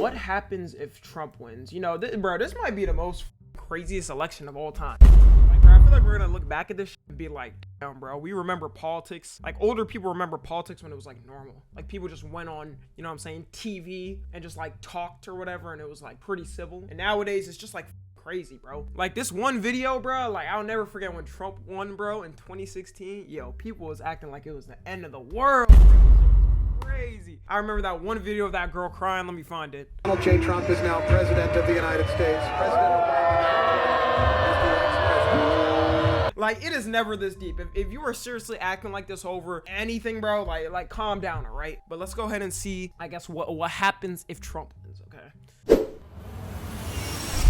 What happens if Trump wins? You know, bro, this might be the most craziest election of all time. Like, bro, I feel like we're gonna look back at this shit and be like, damn, bro, we remember politics. Like, older people remember politics when it was like normal. Like, people just went on, you know what I'm saying, TV and just like talked or whatever, and it was like pretty civil. And nowadays it's just like crazy, bro. Like, this one video, bro, like, I'll never forget when Trump won, bro, in 2016. Yo, people was acting like it was the end of the world, bro. Crazy. I remember that one video of that girl crying. Let me find it. Donald J. Trump is now president of the United States. President Obama. Like, it is never this deep. If you are seriously acting like this over anything, bro, like calm down, all right? But let's go ahead and see, I guess, what happens if Trump wins, okay?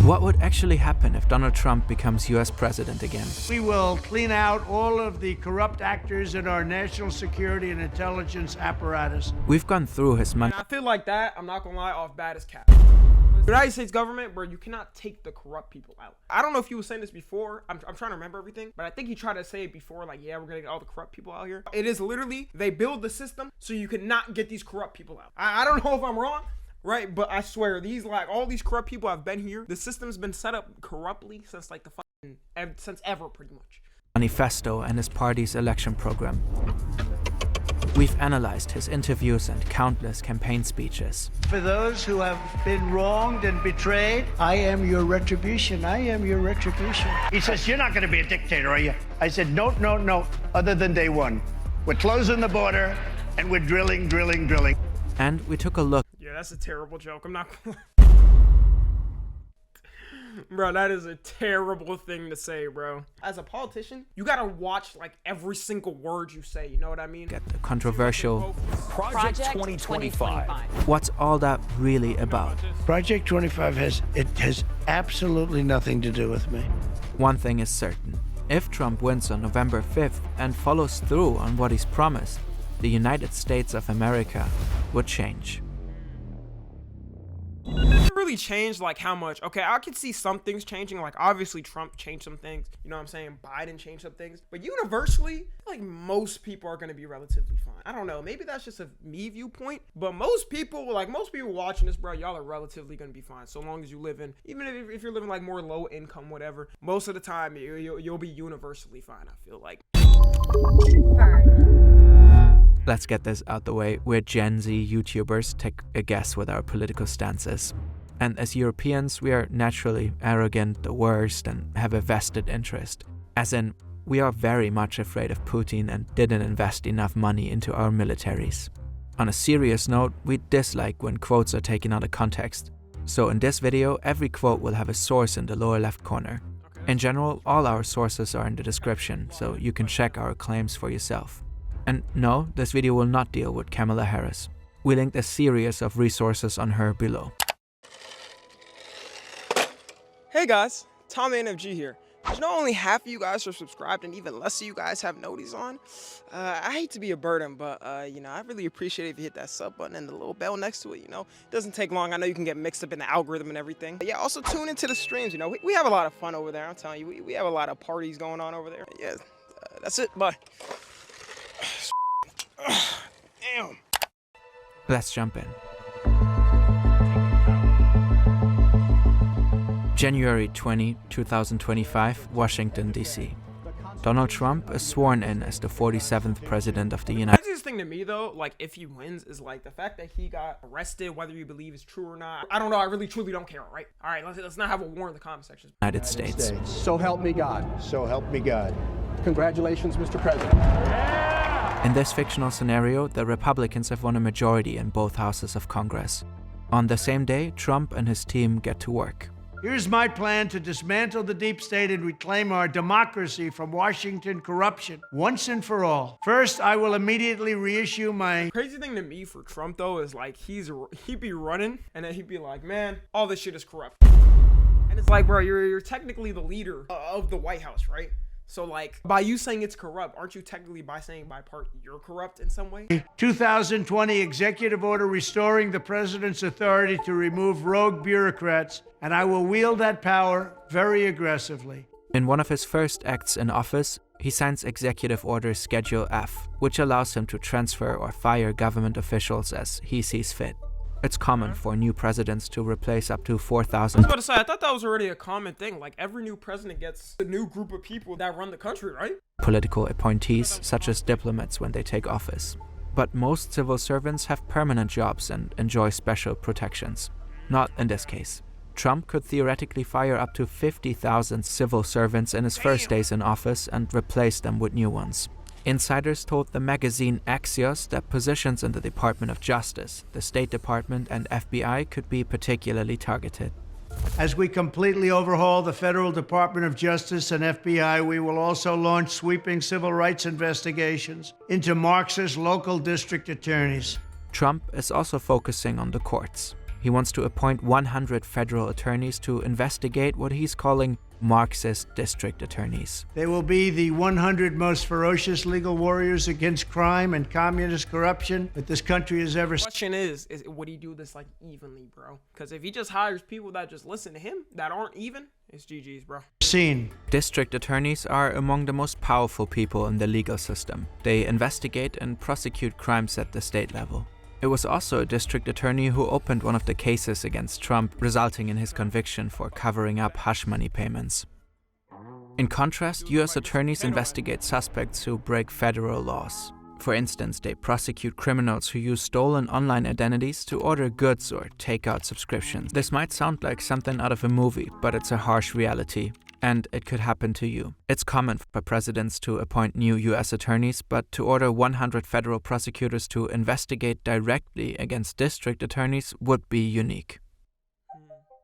What would actually happen if Donald Trump becomes US president again? We will clean out all of the corrupt actors in our national security and intelligence apparatus. We've gone through his And I feel like that, I'm not gonna lie, off bad as cap. The United States government, bro, you cannot take the corrupt people out. I don't know if he was saying this before. I'm trying to remember everything, but I think he tried to say it before, like, yeah, we're gonna get all the corrupt people out here. It is literally, they build the system so you cannot get these corrupt people out. I don't know if I'm wrong, right? But I swear, all these corrupt people have been here. The system's been set up corruptly since like since ever, pretty much. Manifesto and his party's election program. We've analyzed his interviews and countless campaign speeches. For those who have been wronged and betrayed, I am your retribution. I am your retribution. He says, you're not going to be a dictator, are you? I said, no, other than day one. We're closing the border and we're drilling. And we took a look. Yeah, that's a terrible joke. I'm not gonna Bro, that is a terrible thing to say, bro. As a politician, you gotta watch like every single word you say, you know what I mean? Get the controversial Project 2025. What's all that really about? Project 25 has absolutely nothing to do with me. One thing is certain. If Trump wins on November 5th and follows through on what he's promised, the United States of America would change. Really changed like how much? Okay, I could see some things changing, like obviously Trump changed some things, you know what I'm saying, Biden changed some things, but universally, like most people are gonna be relatively fine. I don't know, maybe that's just a me viewpoint, but most people watching this, bro, y'all are relatively gonna be fine, so long as you live in, even if you're living like more low income, whatever, most of the time you'll be universally fine, I feel like. Let's get this out the way. We're Gen Z YouTubers, take a guess what our political stance is. And as Europeans, we are naturally arrogant, the worst, and have a vested interest. As in, we are very much afraid of Putin and didn't invest enough money into our militaries. On a serious note, we dislike when quotes are taken out of context. So in this video, every quote will have a source in the lower left corner. In general, all our sources are in the description, so you can check our claims for yourself. And no, this video will not deal with Kamala Harris. We linked a series of resources on her below. Hey guys, Tom NFG here. You know, only half of you guys are subscribed and even less of you guys have noties on. I hate to be a burden, but you know, I really appreciate it if you hit that sub button and the little bell next to it, you know. It doesn't take long. I know you can get mixed up in the algorithm and everything. But yeah, also tune into the streams, you know. We have a lot of fun over there, I'm telling you. We have a lot of parties going on over there. Yeah, that's it, bye. Damn. Let's jump in. January 20, 2025, Washington, D.C. Donald Trump is sworn in as the 47th president of the United States. The craziest thing to me, though, like, if he wins, is, like, the fact that he got arrested, whether you believe is true or not. I don't know. I really, truly don't care, right? All right, let's not have a war in the comment section. United States. So help me God. So help me God. Congratulations, Mr. President. In this fictional scenario, the Republicans have won a majority in both houses of Congress. On the same day, Trump and his team get to work. Here's my plan to dismantle the deep state and reclaim our democracy from Washington corruption once and for all. First, I will immediately reissue my... Crazy thing to me for Trump, though, is like he'd be running and then he'd be like, man, all this shit is corrupt. And it's like, bro, you're technically the leader of the White House, right? So, like, by you saying it's corrupt, aren't you technically by part you're corrupt in some way? 2020 executive order restoring the president's authority to remove rogue bureaucrats, and I will wield that power very aggressively. In one of his first acts in office, he signs Executive Order Schedule F, which allows him to transfer or fire government officials as he sees fit. It's common for new presidents to replace up to I 4,000 was about to say, I thought that was already a common thing. Like, every new president gets a new group of people that run the country, right? political appointees, such as diplomats, when they take office. But most civil servants have permanent jobs and enjoy special protections. Not in this case. Trump could theoretically fire up to 50,000 civil servants in his first days in office and replace them with new ones. Insiders told the magazine Axios that positions in the Department of Justice, the State Department, and FBI could be particularly targeted. As we completely overhaul the Federal Department of Justice and FBI, we will also launch sweeping civil rights investigations into Marxist local district attorneys. Trump is also focusing on the courts. He wants to appoint 100 federal attorneys to investigate what he's calling Marxist district attorneys. They will be the 100 most ferocious legal warriors against crime and communist corruption that this country has ever seen. The question is would he do this like evenly, bro? Because if he just hires people that just listen to him that aren't even, it's GG's, bro. District attorneys are among the most powerful people in the legal system. They investigate and prosecute crimes at the state level. It was also a district attorney who opened one of the cases against Trump, resulting in his conviction for covering up hush money payments. In contrast, US attorneys investigate suspects who break federal laws. For instance, they prosecute criminals who use stolen online identities to order goods or take out subscriptions. This might sound like something out of a movie, but it's a harsh reality. And it could happen to you. It's common for presidents to appoint new US attorneys, but to order 100 federal prosecutors to investigate directly against district attorneys would be unique.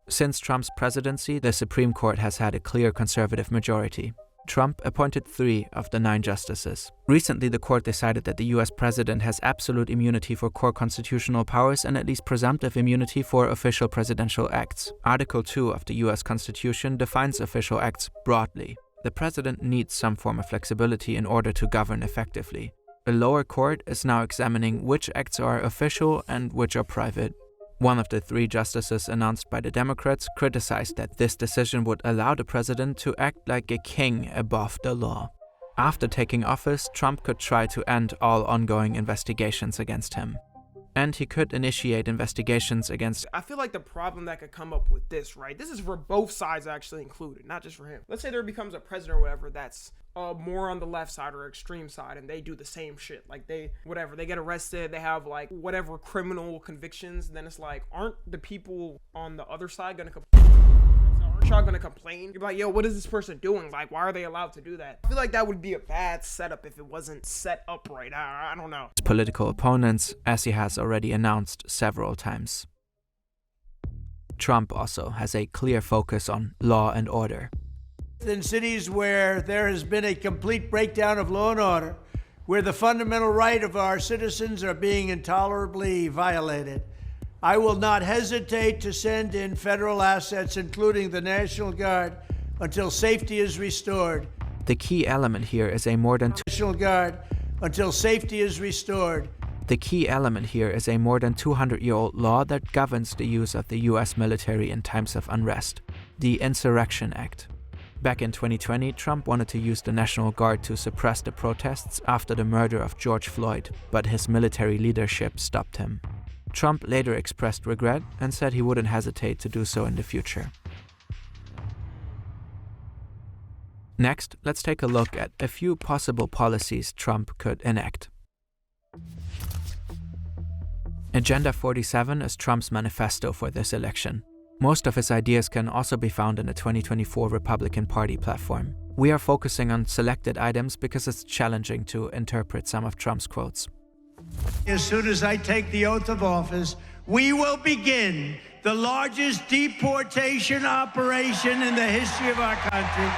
Since Trump's presidency, the Supreme Court has had a clear conservative majority. Trump appointed 3 of the 9 justices. Recently, the court decided that the US president has absolute immunity for core constitutional powers and at least presumptive immunity for official presidential acts. Article 2 of the US Constitution defines official acts broadly. The president needs some form of flexibility in order to govern effectively. A lower court is now examining which acts are official and which are private. One of the 3 justices announced by the Democrats criticized that this decision would allow the president to act like a king above the law. After taking office, Trump could try to end all ongoing investigations against him. And he could initiate investigations against... I feel like the problem that could come up with this, right? This is for both sides actually included, not just for him. Let's say there becomes a president or whatever that's more on the left side or extreme side, and they do the same shit. Like they get arrested, they have like whatever criminal convictions, then it's like, aren't the people on the other side gonna complain? Aren't y'all gonna complain? You're like, yo, what is this person doing? Like, why are they allowed to do that? I feel like that would be a bad setup if it wasn't set up right. I don't know. Political opponents, as he has already announced several times. Trump also has a clear focus on law and order. In cities where there has been a complete breakdown of law and order, where the fundamental right of our citizens are being intolerably violated, I will not hesitate to send in federal assets, including the National Guard, until safety is restored. The key element here is a more than National Guard, until safety is restored. The key element here is a more than 200-year-old law that governs the use of the US military in times of unrest, the Insurrection Act. Back in 2020, Trump wanted to use the National Guard to suppress the protests after the murder of George Floyd, but his military leadership stopped him. Trump later expressed regret and said he wouldn't hesitate to do so in the future. Next, let's take a look at a few possible policies Trump could enact. Agenda 47 is Trump's manifesto for this election. Most of his ideas can also be found in the 2024 Republican Party platform. We are focusing on selected items because it's challenging to interpret some of Trump's quotes. As soon as I take the oath of office, we will begin the largest deportation operation in the history of our country.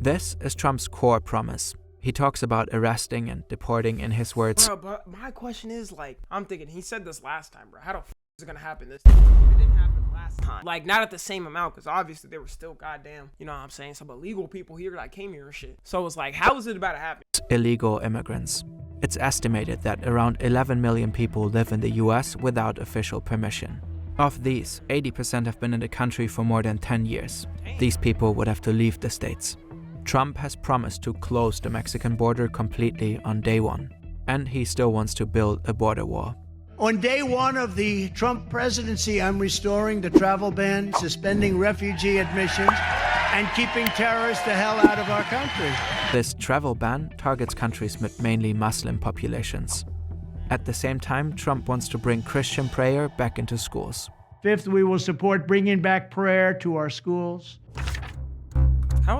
This is Trump's core promise. He talks about arresting and deporting in his words. Bro, but my question is, like, I'm thinking, he said this last time, bro. How the f is it gonna happen this time? It didn't happen last time. Like, not at the same amount, because obviously there were still goddamn, you know what I'm saying, some illegal people here that came here and shit. So it's like, how is it about to happen? Illegal immigrants. It's estimated that around 11 million people live in the US without official permission. Of these, 80% have been in the country for more than 10 years. These people would have to leave the states. Trump has promised to close the Mexican border completely on day one, and he still wants to build a border wall. On day one of the Trump presidency, I'm restoring the travel ban, suspending refugee admissions, and keeping terrorists the hell out of our country. This travel ban targets countries with mainly Muslim populations. At the same time, Trump wants to bring Christian prayer back into schools. Fifth, we will support bringing back prayer to our schools.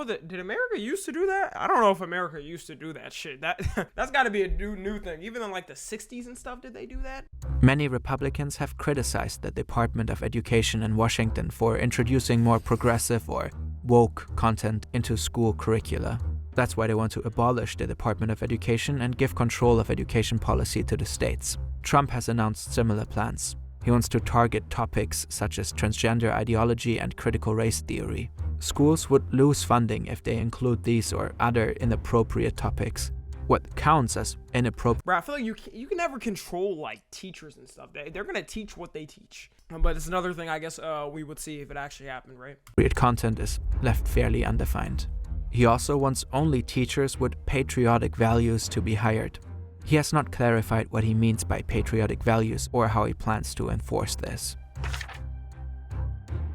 Did America used to do that? I don't know if America used to do that shit. That's got to be a new thing. Even in like the 60s and stuff, did they do that? Many Republicans have criticized the Department of Education in Washington for introducing more progressive or woke content into school curricula. That's why they want to abolish the Department of Education and give control of education policy to the states. Trump has announced similar plans. He wants to target topics such as transgender ideology and critical race theory. Schools would lose funding if they include these or other inappropriate topics. What counts as inappropriate... Bro, I feel like you can never control like teachers and stuff. They're gonna teach what they teach. But it's another thing I guess we would see if it actually happened, right? Content is left fairly undefined. He also wants only teachers with patriotic values to be hired. He has not clarified what he means by patriotic values or how he plans to enforce this.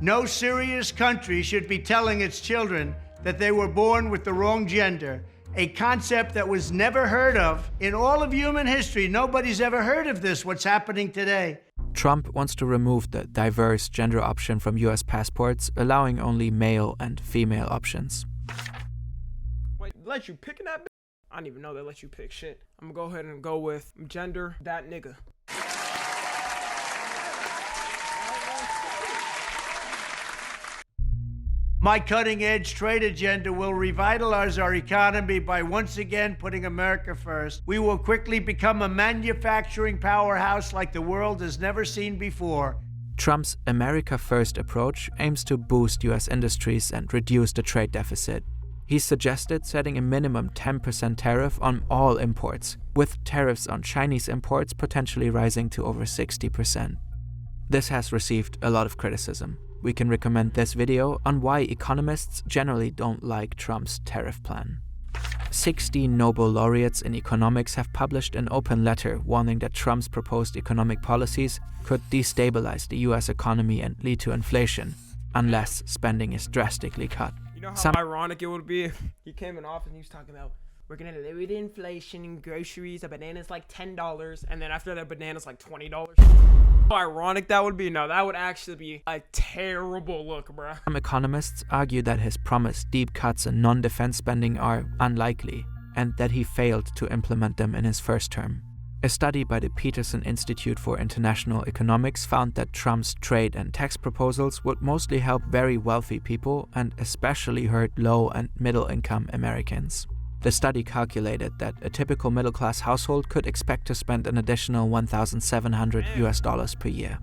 No serious country should be telling its children that they were born with the wrong gender, a concept that was never heard of in all of human history. Nobody's ever heard of this, what's happening today. Trump wants to remove the diverse gender option from US passports, allowing only male and female options. Wait, let you pick in that? I didn't even know they let you pick shit. I'm gonna go ahead and go with gender, that nigga. My cutting-edge trade agenda will revitalize our economy by once again putting America first. We will quickly become a manufacturing powerhouse like the world has never seen before. Trump's America First approach aims to boost US industries and reduce the trade deficit. He suggested setting a minimum 10% tariff on all imports, with tariffs on Chinese imports potentially rising to over 60%. This has received a lot of criticism. We can recommend this video on why economists generally don't like Trump's tariff plan. 16 Nobel laureates in economics have published an open letter warning that Trump's proposed economic policies could destabilize the US economy and lead to inflation, unless spending is drastically cut. You know how ironic it would be if he came in office and he was talking about we're gonna limit inflation in groceries. A banana's like $10, and then after that, banana's like $20. How ironic that would be. No, that would actually be a terrible look, bruh. Some economists argue that his promised deep cuts in non-defense spending are unlikely, and that he failed to implement them in his first term. A study by the Peterson Institute for International Economics found that Trump's trade and tax proposals would mostly help very wealthy people and especially hurt low and middle-income Americans. The study calculated that a typical middle-class household could expect to spend an additional $1,700 per year.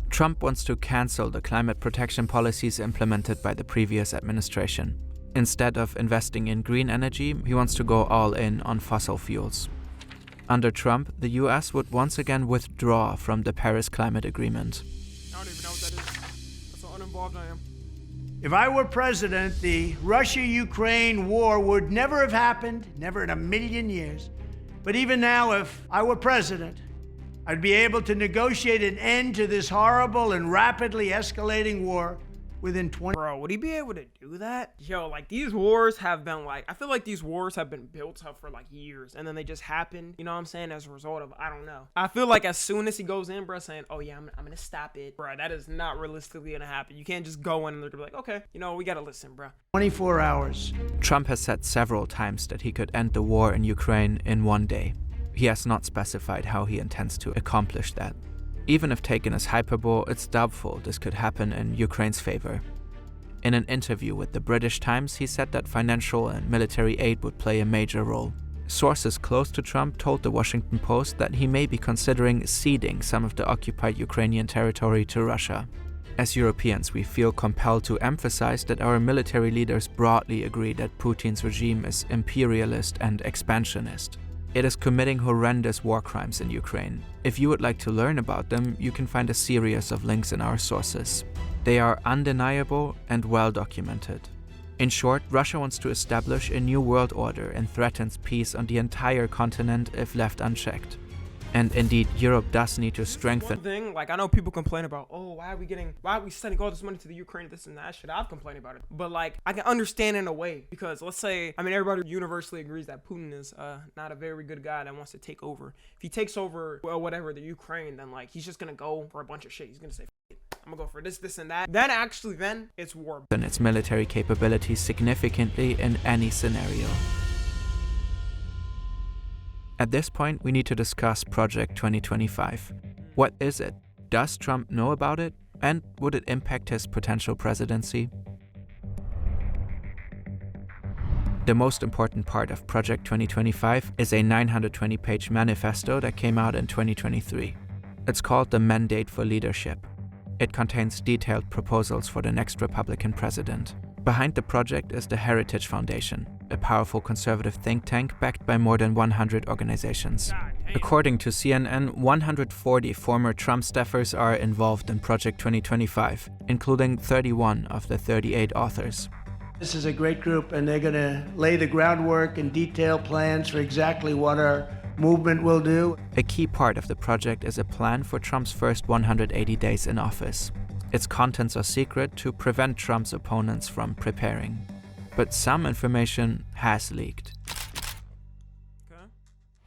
Trump wants to cancel the climate protection policies implemented by the previous administration. Instead of investing in green energy, he wants to go all in on fossil fuels. Under Trump, the US would once again withdraw from the Paris Climate Agreement. I don't even know what that is. That's how uninvolved I am. If I were president, the Russia-Ukraine war would never have happened, never in a million years. But even now, if I were president, I'd be able to negotiate an end to this horrible and rapidly escalating war within 20... Bro, would he be able to do that? Yo, like, these wars have been, like, I feel like these wars have been built up for, like, years, and then they just happen, you know what I'm saying, as a result of, I don't know. I feel like as soon as he goes in, bro, saying, oh, yeah, I'm gonna stop it, bro, that is not realistically gonna happen. You can't just go in and they're gonna be like, okay, you know, we gotta listen, bro. 24 hours. Trump has said several times that he could end the war in Ukraine in one day. He has not specified how he intends to accomplish that. Even if taken as hyperbole, it's doubtful this could happen in Ukraine's favor. In an interview with the British Times, he said that financial and military aid would play a major role. Sources close to Trump told the Washington Post that he may be considering ceding some of the occupied Ukrainian territory to Russia. As Europeans, we feel compelled to emphasize that our military leaders broadly agree that Putin's regime is imperialist and expansionist. It is committing horrendous war crimes in Ukraine. If you would like to learn about them, you can find a series of links in our sources. They are undeniable and well documented. In short, Russia wants to establish a new world order and threatens peace on the entire continent if left unchecked. And indeed, Europe does need to strengthen. One thing, like I know people complain about, oh, why are we sending all this money to the Ukraine, this and that shit. I've complained about it, but like I can understand in a way, because let's say, I mean, everybody universally agrees that Putin is not a very good guy that wants to take over. If he takes over, well, whatever, the Ukraine, then like he's just gonna go for a bunch of shit. He's gonna say, I'm gonna go for this and that. Then it's war. And its military capabilities significantly in any scenario. At this point, we need to discuss Project 2025. What is it? Does Trump know about it? And would it impact his potential presidency? The most important part of Project 2025 is a 920-page manifesto that came out in 2023. It's called the Mandate for Leadership. It contains detailed proposals for the next Republican president. Behind the project is the Heritage Foundation, a powerful conservative think tank backed by more than 100 organizations. According to CNN, 140 former Trump staffers are involved in Project 2025, including 31 of the 38 authors. This is a great group, and they're going to lay the groundwork and detail plans for exactly what our movement will do. A key part of the project is a plan for Trump's first 180 days in office. Its contents are secret to prevent Trump's opponents from preparing. But some information has leaked. Okay.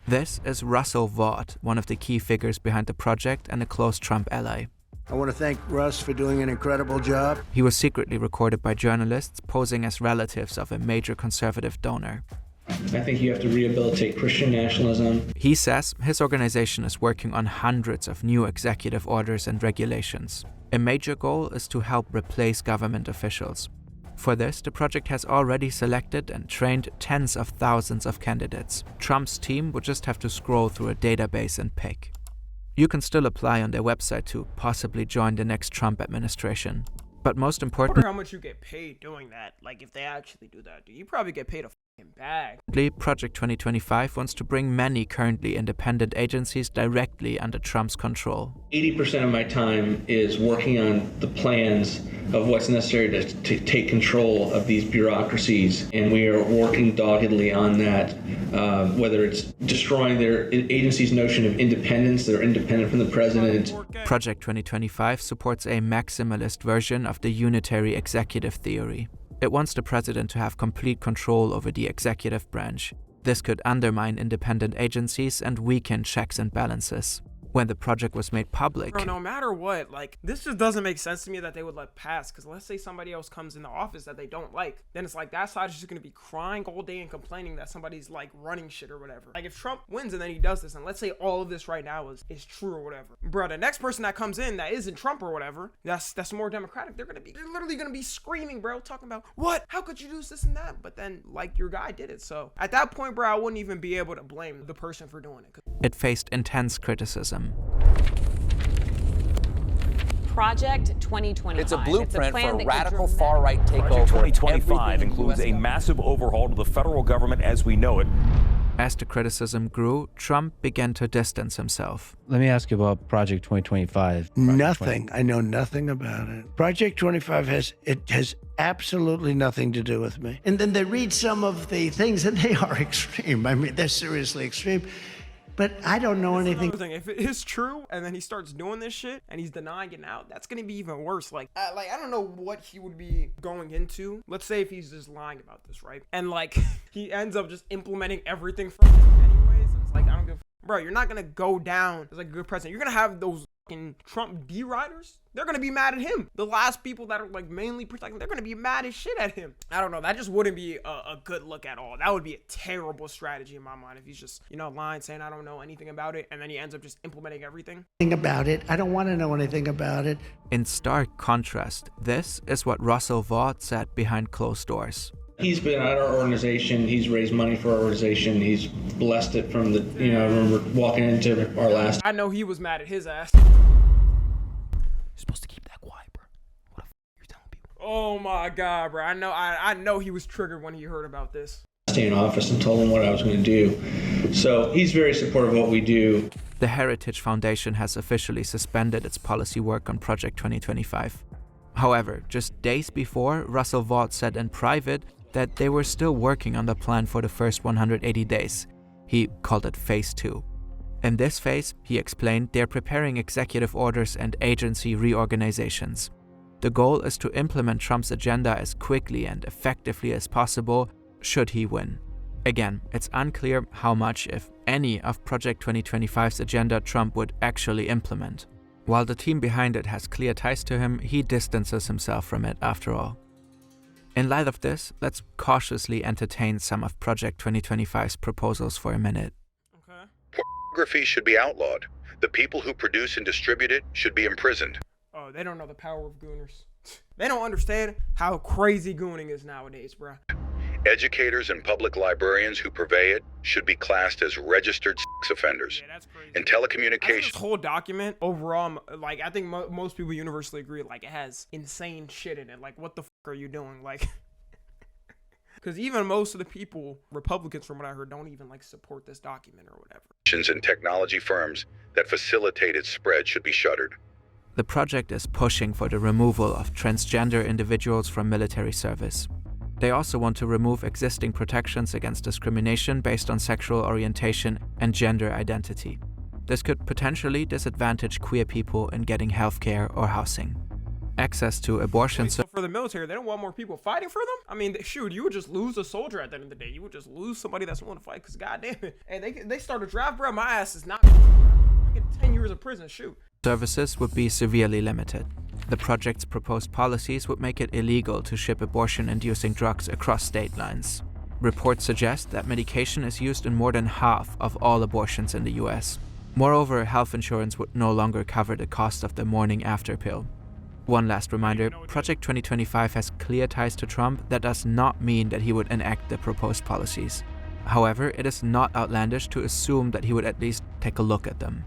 This is Russell Vought, one of the key figures behind the project and a close Trump ally. I want to thank Russ for doing an incredible job. He was secretly recorded by journalists posing as relatives of a major conservative donor. I think you have to rehabilitate Christian nationalism. He says his organization is working on hundreds of new executive orders and regulations. A major goal is to help replace government officials. For this, the project has already selected and trained tens of thousands of candidates. Trump's team would just have to scroll through a database and pick. You can still apply on their website to possibly join the next Trump administration. But most I importantly, wonder how much you get paid doing that. Like if they actually do that, dude, you probably get paid a fucking bag. Project 2025 wants to bring many currently independent agencies directly under Trump's control. 80% of my time is working on the plans of what's necessary to take control of these bureaucracies. And we are working doggedly on that, whether it's destroying their agency's notion of independence, they're independent from the president. Project 2025 supports a maximalist version of the unitary executive theory. It wants the president to have complete control over the executive branch. This could undermine independent agencies and weaken checks and balances. When the project was made public, Bro, no matter what, like, this just doesn't make sense to me that they would let pass. Because let's say somebody else comes in the office that they don't like, then it's like that side is just going to be crying all day and complaining that somebody's like running shit or whatever. Like if Trump wins and then he does this, and let's say all of this right now is true or whatever, bro, the next person that comes in that isn't Trump or whatever, that's more democratic, they're literally gonna be screaming, bro, talking about what, how could you do this and that? But then like your guy did it. So at that point, bro, I wouldn't even be able to blame the person for doing it. it faced intense criticism. Project 2025. It's a blueprint plan for that a could radical dramatically- far-right takeover. Project 2025 everything includes in a the US massive overhaul to the federal government as we know it. As the criticism grew, Trump began to distance himself. Let me ask you about Project 2025. Nothing. I know nothing about it. Project 25 has absolutely nothing to do with me. And then they read some of the things and they are extreme. I mean, they're seriously extreme. But I don't know anything. Thing. If it is true and then he starts doing this shit and he's denying it now, that's gonna be even worse. Like I don't know what he would be going into. Let's say if he's just lying about this, right? And like he ends up just implementing everything from it anyways. And it's like I don't give. Bro, you're not gonna go down as like a good president. You're gonna have those fucking Trump D-riders. They're gonna be mad at him. The last people that are like mainly protecting, they're gonna be mad as shit at him. I don't know. That just wouldn't be a good look at all. That would be a terrible strategy in my mind if he's just, you know, lying, saying I don't know anything about it, and then he ends up just implementing everything. About it. I don't want to know anything about it. In stark contrast, this is what Russell Vought said behind closed doors. He's been at our organization. He's raised money for our organization. He's blessed it from the, you know, I remember walking into our last. I know he was mad at his ass. You're supposed to keep that quiet, bro. What the f*** are you telling people? Oh my God, bro. I know he was triggered when he heard about this. Stay in office and told him what I was going to do. So he's very supportive of what we do. The Heritage Foundation has officially suspended its policy work on Project 2025. However, just days before, Russell Vought said in private that they were still working on the plan for the first 180 days. He called it Phase 2. In this phase, he explained, they're preparing executive orders and agency reorganizations. The goal is to implement Trump's agenda as quickly and effectively as possible, should he win. Again, it's unclear how much, if any, of Project 2025's agenda Trump would actually implement. While the team behind it has clear ties to him, he distances himself from it after all. In light of this, let's cautiously entertain some of Project 2025's proposals for a minute. Pornography should be outlawed. The people who produce and distribute it should be imprisoned. Oh, they don't know the power of gooners. They don't understand how crazy gooning is nowadays, bruh. Educators and public librarians who purvey it should be classed as registered sex offenders. Yeah, that's crazy. And I think telecommunications. this whole document overall, like, I think most people universally agree, like, it has insane shit in it. Like, what the fuck are you doing? Like, because even most of the people, Republicans from what I heard, don't even like support this document or whatever. And technology firms that facilitate its spread should be shuttered. The project is pushing for the removal of transgender individuals from military service. They also want to remove existing protections against discrimination based on sexual orientation and gender identity. This could potentially disadvantage queer people in getting healthcare or housing. Access to abortion. So for the military, they don't want more people fighting for them? I mean, shoot, you would just lose a soldier at the end of the day. You would just lose somebody that's willing to fight, because goddamn it. Hey, they start a draft, bro. My ass is not. I get 10 years of prison, shoot. Services would be severely limited. The project's proposed policies would make it illegal to ship abortion-inducing drugs across state lines. Reports suggest that medication is used in more than half of all abortions in the US. Moreover, health insurance would no longer cover the cost of the morning after pill. One last reminder, Project 2025 has clear ties to Trump. That does not mean that he would enact the proposed policies. However, it is not outlandish to assume that he would at least take a look at them.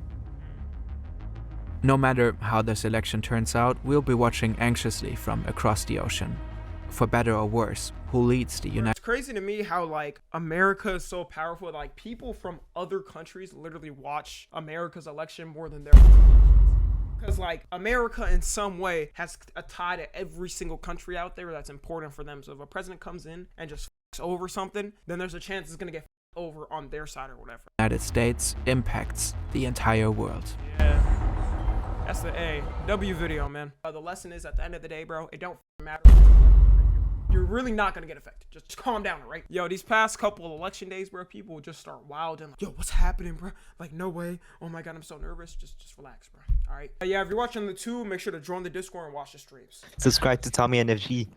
No matter how this election turns out, we'll be watching anxiously from across the ocean. For better or worse, who leads the United It's crazy to me how, like, America is so powerful. Like, people from other countries literally watch America's election more than their elections. Because, like, America in some way has a tie to every single country out there that's important for them. So if a president comes in and just f***s over something, then there's a chance it's going to get f***ed over on their side or whatever. United States impacts the entire world. Yeah. That's the W video, man. The lesson is, at the end of the day, bro, it don't matter. You're really not gonna get affected. Just calm down, right? Yo, these past couple of election days, bro, people will just start wilding. Like, yo, what's happening, bro? Like, no way. Oh my God, I'm so nervous. Just relax, bro. All right. Yeah, if you're watching the tube, make sure to join the Discord and watch the streams. Subscribe to Tommy NFG.